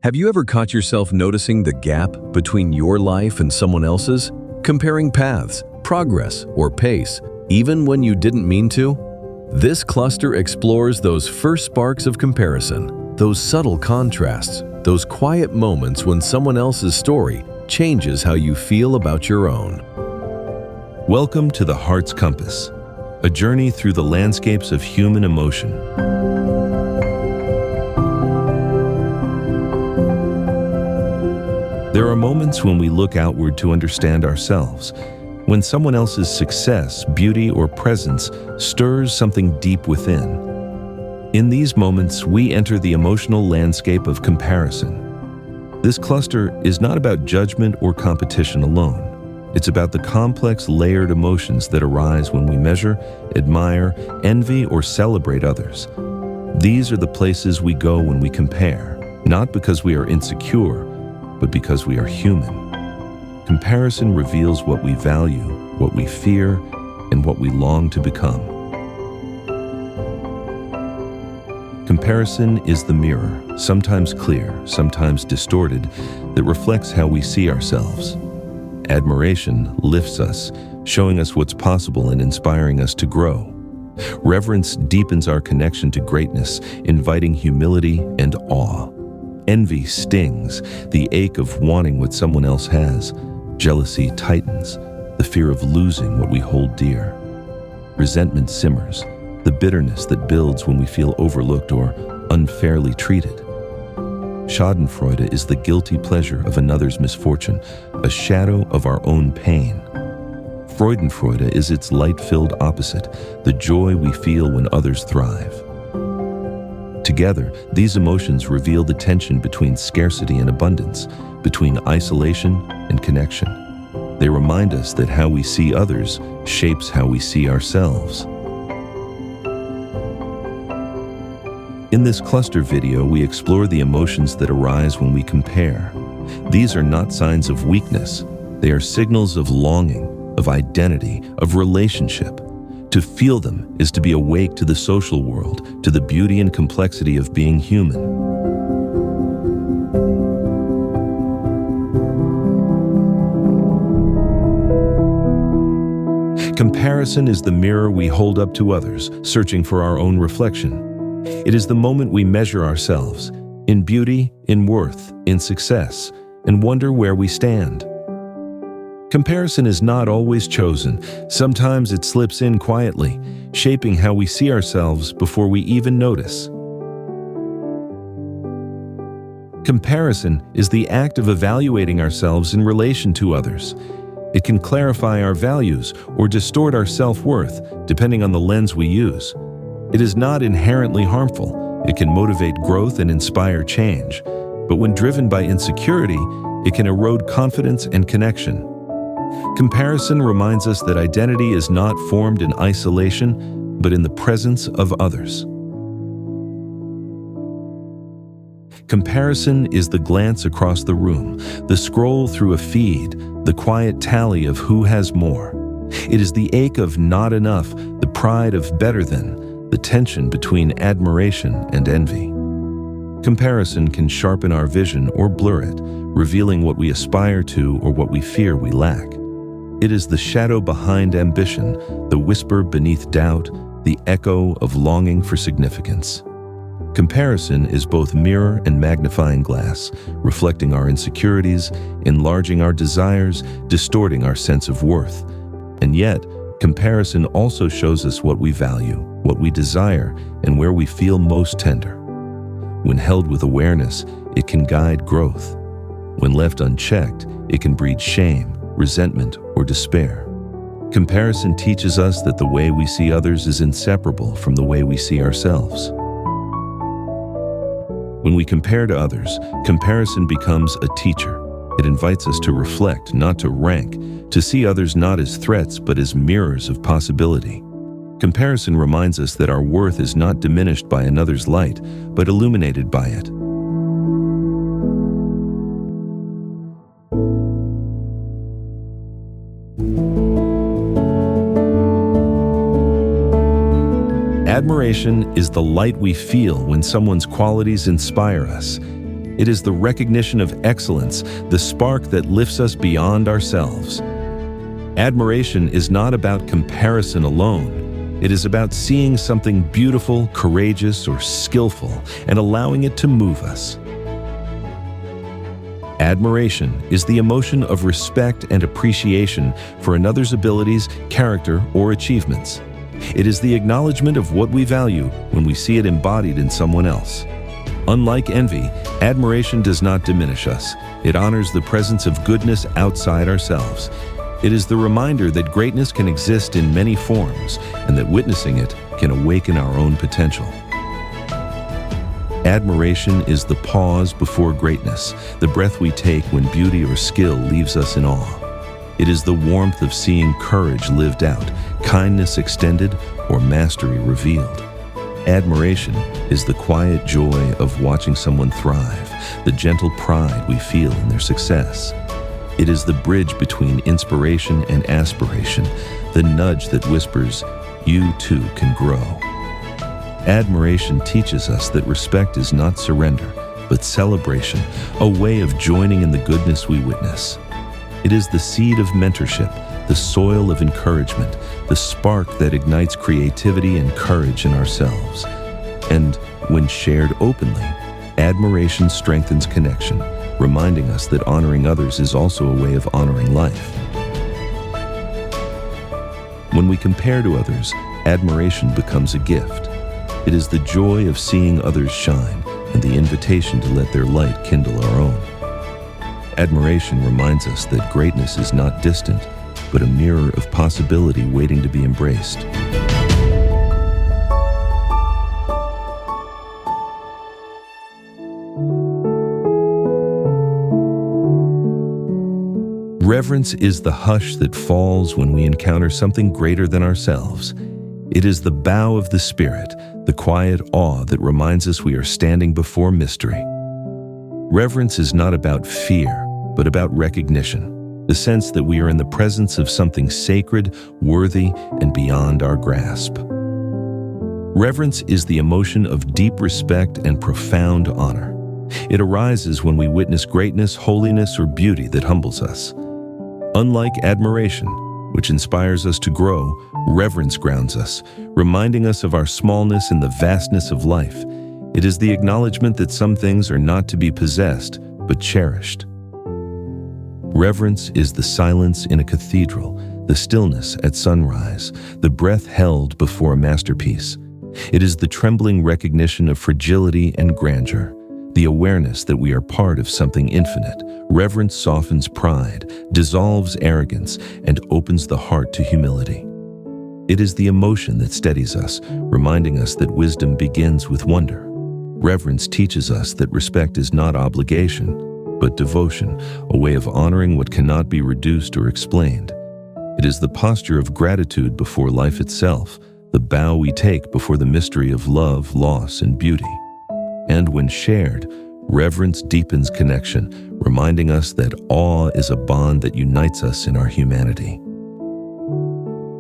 Have you ever caught yourself noticing the gap between your life and someone else's? Comparing paths, progress, or pace, even when you didn't mean to? This cluster explores those first sparks of comparison, those subtle contrasts, those quiet moments when someone else's story changes how you feel about your own. Welcome to the Heart's Compass, a journey through the landscapes of human emotion. There are moments when we look outward to understand ourselves, when someone else's success, beauty, or presence stirs something deep within. In these moments, we enter the emotional landscape of comparison. This cluster is not about judgment or competition alone. It's about the complex, layered emotions that arise when we measure, admire, envy, or celebrate others. These are the places we go when we compare, not because we are insecure, but because we are human. Comparison reveals what we value, what we fear, and what we long to become. Comparison is the mirror, sometimes clear, sometimes distorted, that reflects how we see ourselves. Admiration lifts us, showing us what's possible and inspiring us to grow. Reverence deepens our connection to greatness, inviting humility and awe. Envy stings, the ache of wanting what someone else has. Jealousy tightens, the fear of losing what we hold dear. Resentment simmers, the bitterness that builds when we feel overlooked or unfairly treated. Schadenfreude is the guilty pleasure of another's misfortune, a shadow of our own pain. Freudenfreude is its light-filled opposite, the joy we feel when others thrive. Together, these emotions reveal the tension between scarcity and abundance, between isolation and connection. They remind us that how we see others shapes how we see ourselves. In this cluster video, we explore the emotions that arise when we compare. These are not signs of weakness. They are signals of longing, of identity, of relationship. To feel them is to be awake to the social world, to the beauty and complexity of being human. Comparison is the mirror we hold up to others, searching for our own reflection. It is the moment we measure ourselves, in beauty, in worth, in success, and wonder where we stand. Comparison is not always chosen. Sometimes it slips in quietly, shaping how we see ourselves before we even notice. Comparison is the act of evaluating ourselves in relation to others. It can clarify our values or distort our self-worth, depending on the lens we use. It is not inherently harmful. It can motivate growth and inspire change. But when driven by insecurity, it can erode confidence and connection. Comparison reminds us that identity is not formed in isolation, but in the presence of others. Comparison is the glance across the room, the scroll through a feed, the quiet tally of who has more. It is the ache of not enough, the pride of better than, the tension between admiration and envy. Comparison can sharpen our vision or blur it, revealing what we aspire to or what we fear we lack. It is the shadow behind ambition, the whisper beneath doubt, the echo of longing for significance. Comparison is both mirror and magnifying glass, reflecting our insecurities, enlarging our desires, distorting our sense of worth. And yet, comparison also shows us what we value, what we desire, and where we feel most tender. When held with awareness, it can guide growth. When left unchecked, it can breed shame, resentment, or despair. Comparison teaches us that the way we see others is inseparable from the way we see ourselves. When we compare to others, comparison becomes a teacher. It invites us to reflect, not to rank, to see others not as threats but as mirrors of possibility. Comparison reminds us that our worth is not diminished by another's light, but illuminated by it. Admiration is the light we feel when someone's qualities inspire us. It is the recognition of excellence, the spark that lifts us beyond ourselves. Admiration is not about comparison alone. It is about seeing something beautiful, courageous, or skillful and allowing it to move us. Admiration is the emotion of respect and appreciation for another's abilities, character, or achievements. It is the acknowledgement of what we value when we see it embodied in someone else. Unlike envy, admiration does not diminish us. It honors the presence of goodness outside ourselves. It is the reminder that greatness can exist in many forms and that witnessing it can awaken our own potential. Admiration is the pause before greatness, the breath we take when beauty or skill leaves us in awe. It is the warmth of seeing courage lived out, kindness extended, or mastery revealed. Admiration is the quiet joy of watching someone thrive, the gentle pride we feel in their success. It is the bridge between inspiration and aspiration, the nudge that whispers, "You too can grow." Admiration teaches us that respect is not surrender, but celebration, a way of joining in the goodness we witness. It is the seed of mentorship, the soil of encouragement, the spark that ignites creativity and courage in ourselves. And when shared openly, admiration strengthens connection, reminding us that honoring others is also a way of honoring life. When we compare to others, admiration becomes a gift. It is the joy of seeing others shine and the invitation to let their light kindle our own. Admiration reminds us that greatness is not distant, but a mirror of possibility waiting to be embraced. Reverence is the hush that falls when we encounter something greater than ourselves. It is the bow of the spirit, the quiet awe that reminds us we are standing before mystery. Reverence is not about fear, but about recognition, the sense that we are in the presence of something sacred, worthy, and beyond our grasp. Reverence is the emotion of deep respect and profound honor. It arises when we witness greatness, holiness, or beauty that humbles us. Unlike admiration, which inspires us to grow, reverence grounds us, reminding us of our smallness in the vastness of life. It is the acknowledgement that some things are not to be possessed, but cherished. Reverence is the silence in a cathedral, the stillness at sunrise, the breath held before a masterpiece. It is the trembling recognition of fragility and grandeur, the awareness that we are part of something infinite. Reverence softens pride, dissolves arrogance, and opens the heart to humility. It is the emotion that steadies us, reminding us that wisdom begins with wonder. Reverence teaches us that respect is not obligation, but devotion, a way of honoring what cannot be reduced or explained. It is the posture of gratitude before life itself, the bow we take before the mystery of love, loss, and beauty. And when shared, reverence deepens connection, reminding us that awe is a bond that unites us in our humanity.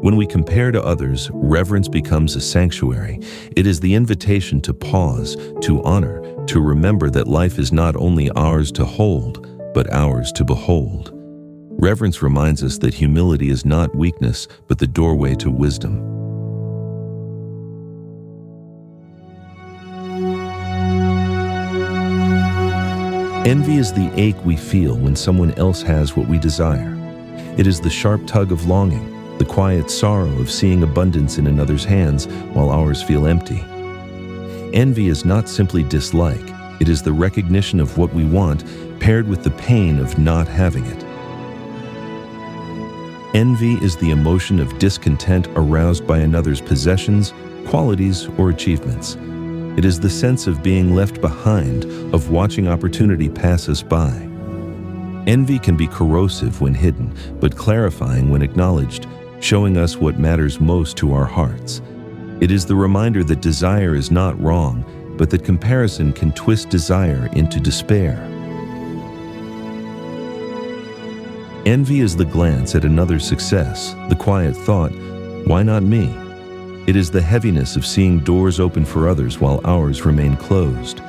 When we compare to others, reverence becomes a sanctuary. It is the invitation to pause, to honor, to remember that life is not only ours to hold, but ours to behold. Reverence reminds us that humility is not weakness, but the doorway to wisdom. Envy is the ache we feel when someone else has what we desire. It is the sharp tug of longing, the quiet sorrow of seeing abundance in another's hands while ours feel empty. Envy is not simply dislike, it is the recognition of what we want paired with the pain of not having it. Envy is the emotion of discontent aroused by another's possessions, qualities, or achievements. It is the sense of being left behind, of watching opportunity pass us by. Envy can be corrosive when hidden, but clarifying when acknowledged, showing us what matters most to our hearts. It is the reminder that desire is not wrong, but that comparison can twist desire into despair. Envy is the glance at another's success, the quiet thought, "Why not me?" It is the heaviness of seeing doors open for others while ours remain closed.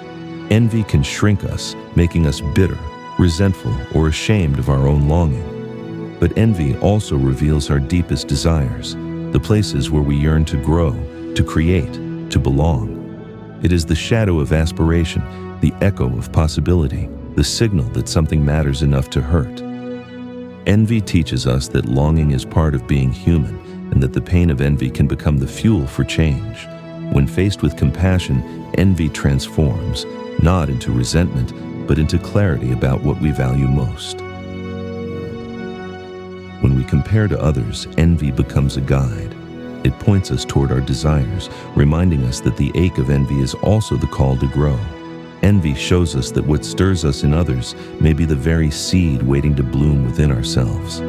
Envy can shrink us, making us bitter, resentful, or ashamed of our own longing. But envy also reveals our deepest desires, the places where we yearn to grow, to create, to belong. It is the shadow of aspiration, the echo of possibility, the signal that something matters enough to hurt. Envy teaches us that longing is part of being human, and that the pain of envy can become the fuel for change. When faced with compassion, envy transforms, not into resentment, but into clarity about what we value most. When we compare to others, envy becomes a guide. It points us toward our desires, reminding us that the ache of envy is also the call to grow. Envy shows us that what stirs us in others may be the very seed waiting to bloom within ourselves.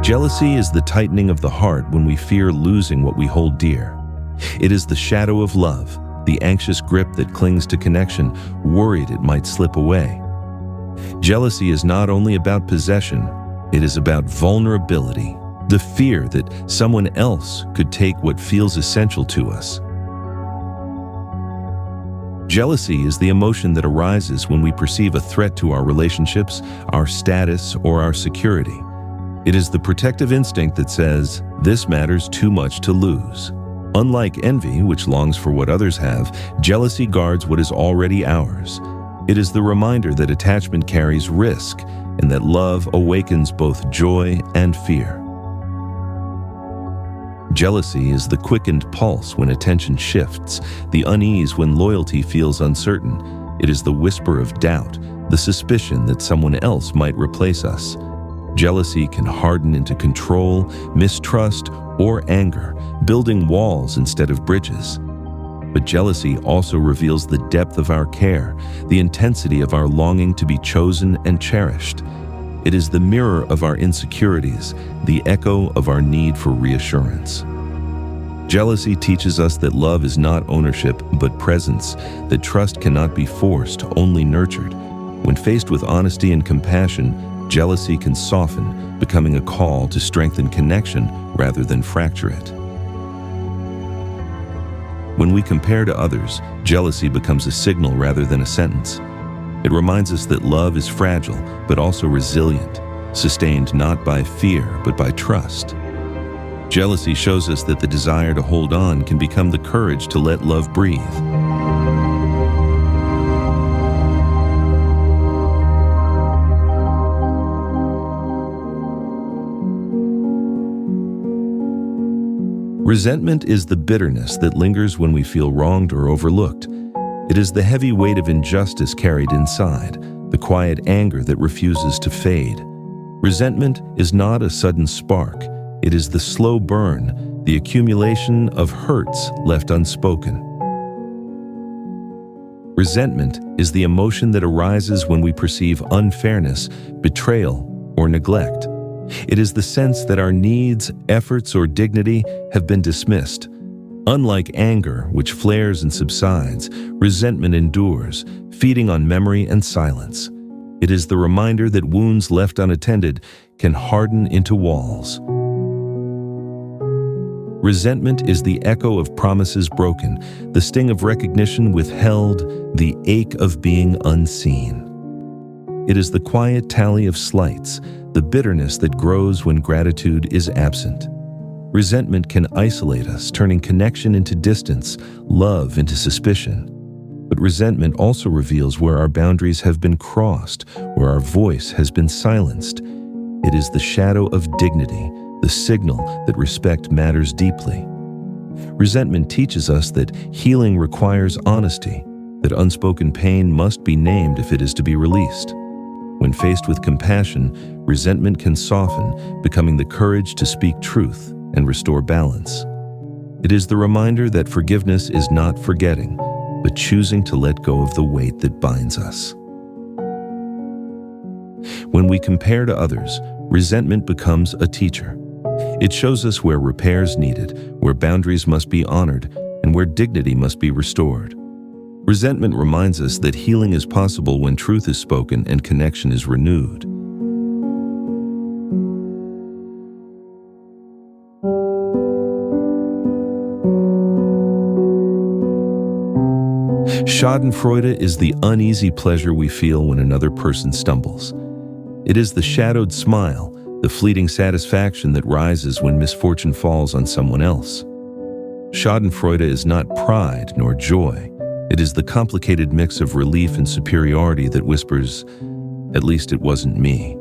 Jealousy is the tightening of the heart when we fear losing what we hold dear. It is the shadow of love, the anxious grip that clings to connection, worried it might slip away. Jealousy is not only about possession, it is about vulnerability, the fear that someone else could take what feels essential to us. Jealousy is the emotion that arises when we perceive a threat to our relationships, our status, or our security. It is the protective instinct that says, "This matters too much to lose." Unlike envy, which longs for what others have, jealousy guards what is already ours. It is the reminder that attachment carries risk and that love awakens both joy and fear. Jealousy is the quickened pulse when attention shifts, the unease when loyalty feels uncertain. It is the whisper of doubt, the suspicion that someone else might replace us. Jealousy can harden into control, mistrust, or anger, building walls instead of bridges. But jealousy also reveals the depth of our care, the intensity of our longing to be chosen and cherished. It is the mirror of our insecurities, the echo of our need for reassurance. Jealousy teaches us that love is not ownership, but presence, that trust cannot be forced, only nurtured. When faced with honesty and compassion, jealousy can soften, becoming a call to strengthen connection rather than fracture it. When we compare to others, jealousy becomes a signal rather than a sentence. It reminds us that love is fragile, but also resilient, sustained not by fear, but by trust. Jealousy shows us that the desire to hold on can become the courage to let love breathe. Resentment is the bitterness that lingers when we feel wronged or overlooked. It is the heavy weight of injustice carried inside, the quiet anger that refuses to fade. Resentment is not a sudden spark. It is the slow burn, the accumulation of hurts left unspoken. Resentment is the emotion that arises when we perceive unfairness, betrayal, or neglect. It is the sense that our needs, efforts, or dignity have been dismissed. Unlike anger, which flares and subsides, resentment endures, feeding on memory and silence. It is the reminder that wounds left unattended can harden into walls. Resentment is the echo of promises broken, the sting of recognition withheld, the ache of being unseen. It is the quiet tally of slights, the bitterness that grows when gratitude is absent. Resentment can isolate us, turning connection into distance, love into suspicion. But resentment also reveals where our boundaries have been crossed, where our voice has been silenced. It is the shadow of dignity, the signal that respect matters deeply. Resentment teaches us that healing requires honesty, that unspoken pain must be named if it is to be released. When faced with compassion, resentment can soften, becoming the courage to speak truth and restore balance. It is the reminder that forgiveness is not forgetting, but choosing to let go of the weight that binds us. When we compare to others, resentment becomes a teacher. It shows us where repair is needed, where boundaries must be honored, and where dignity must be restored. Resentment reminds us that healing is possible when truth is spoken and connection is renewed. Schadenfreude is the uneasy pleasure we feel when another person stumbles. It is the shadowed smile, the fleeting satisfaction that rises when misfortune falls on someone else. Schadenfreude is not pride nor joy. It is the complicated mix of relief and superiority that whispers, "At least it wasn't me."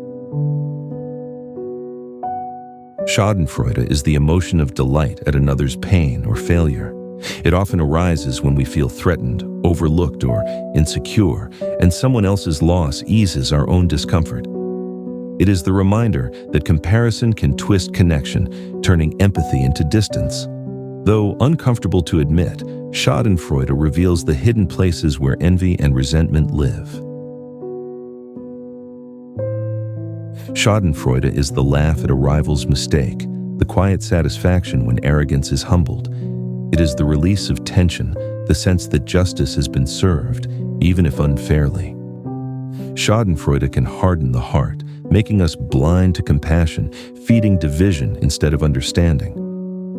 Schadenfreude is the emotion of delight at another's pain or failure. It often arises when we feel threatened, overlooked, or insecure, and someone else's loss eases our own discomfort. It is the reminder that comparison can twist connection, turning empathy into distance. Though uncomfortable to admit, Schadenfreude reveals the hidden places where envy and resentment live. Schadenfreude is the laugh at a rival's mistake, the quiet satisfaction when arrogance is humbled. It is the release of tension, the sense that justice has been served, even if unfairly. Schadenfreude can harden the heart, making us blind to compassion, feeding division instead of understanding.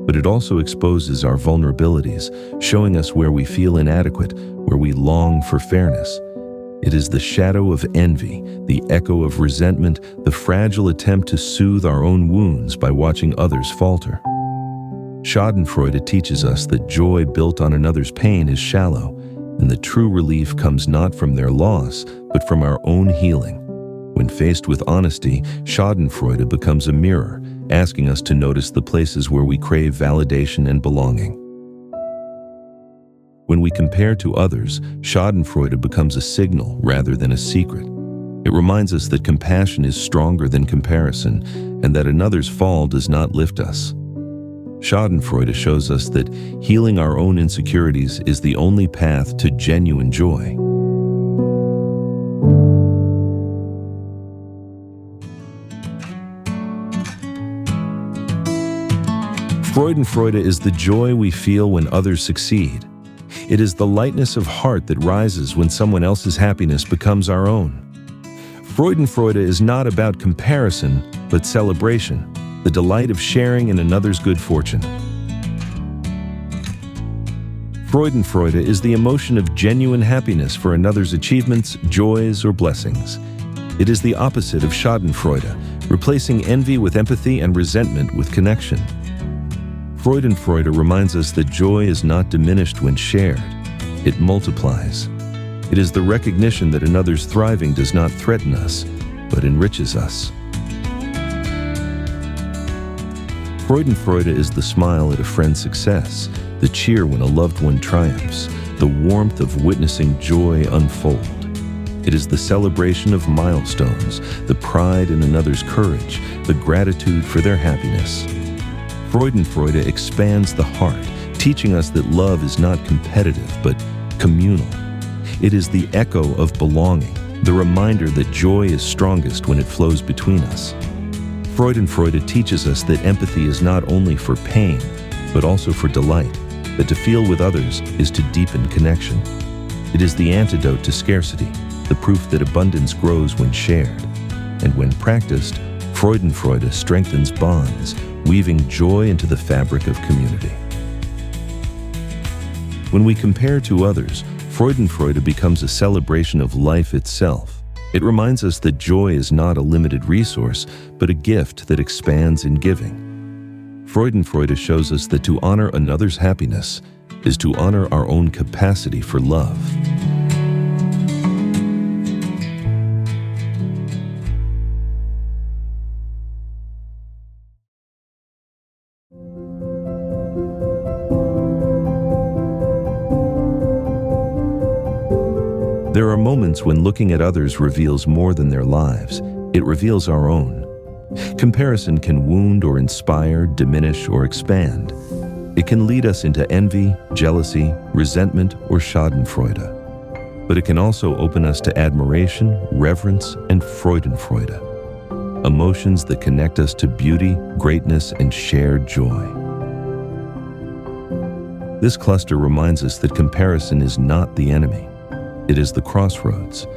But it also exposes our vulnerabilities, showing us where we feel inadequate, where we long for fairness. It is the shadow of envy, the echo of resentment, the fragile attempt to soothe our own wounds by watching others falter. Schadenfreude teaches us that joy built on another's pain is shallow, and that true relief comes not from their loss, but from our own healing. When faced with honesty, Schadenfreude becomes a mirror, asking us to notice the places where we crave validation and belonging. When we compare to others, Schadenfreude becomes a signal rather than a secret. It reminds us that compassion is stronger than comparison, and that another's fall does not lift us. Schadenfreude shows us that healing our own insecurities is the only path to genuine joy. Freudenfreude is the joy we feel when others succeed. It is the lightness of heart that rises when someone else's happiness becomes our own. Freudenfreude is not about comparison, but celebration, the delight of sharing in another's good fortune. Freudenfreude is the emotion of genuine happiness for another's achievements, joys, or blessings. It is the opposite of Schadenfreude, replacing envy with empathy and resentment with connection. Freudenfreude reminds us that joy is not diminished when shared. It multiplies. It is the recognition that another's thriving does not threaten us, but enriches us. Freudenfreude is the smile at a friend's success, the cheer when a loved one triumphs, the warmth of witnessing joy unfold. It is the celebration of milestones, the pride in another's courage, the gratitude for their happiness. Freudenfreude expands the heart, teaching us that love is not competitive, but communal. It is the echo of belonging, the reminder that joy is strongest when it flows between us. Freudenfreude teaches us that empathy is not only for pain, but also for delight, that to feel with others is to deepen connection. It is the antidote to scarcity, the proof that abundance grows when shared. And when practiced, Freudenfreude strengthens bonds, weaving joy into the fabric of community. When we compare to others, Freudenfreude becomes a celebration of life itself. It reminds us that joy is not a limited resource, but a gift that expands in giving. Freudenfreude shows us that to honor another's happiness is to honor our own capacity for love. There are moments when looking at others reveals more than their lives. It reveals our own. Comparison can wound or inspire, diminish or expand. It can lead us into envy, jealousy, resentment, or Schadenfreude. But it can also open us to admiration, reverence, and Freudenfreude, emotions that connect us to beauty, greatness, and shared joy. This cluster reminds us that comparison is not the enemy. It is the crossroads.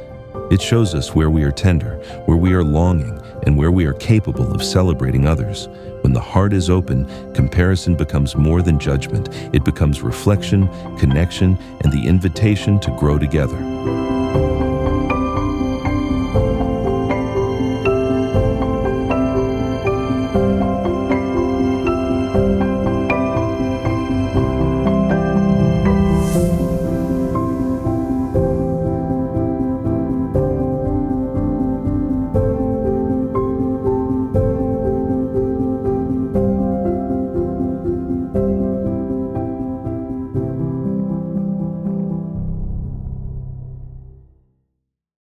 It shows us where we are tender, where we are longing, and where we are capable of celebrating others, When the heart is open, comparison becomes more than judgment. It becomes reflection, connection, and the invitation to grow together.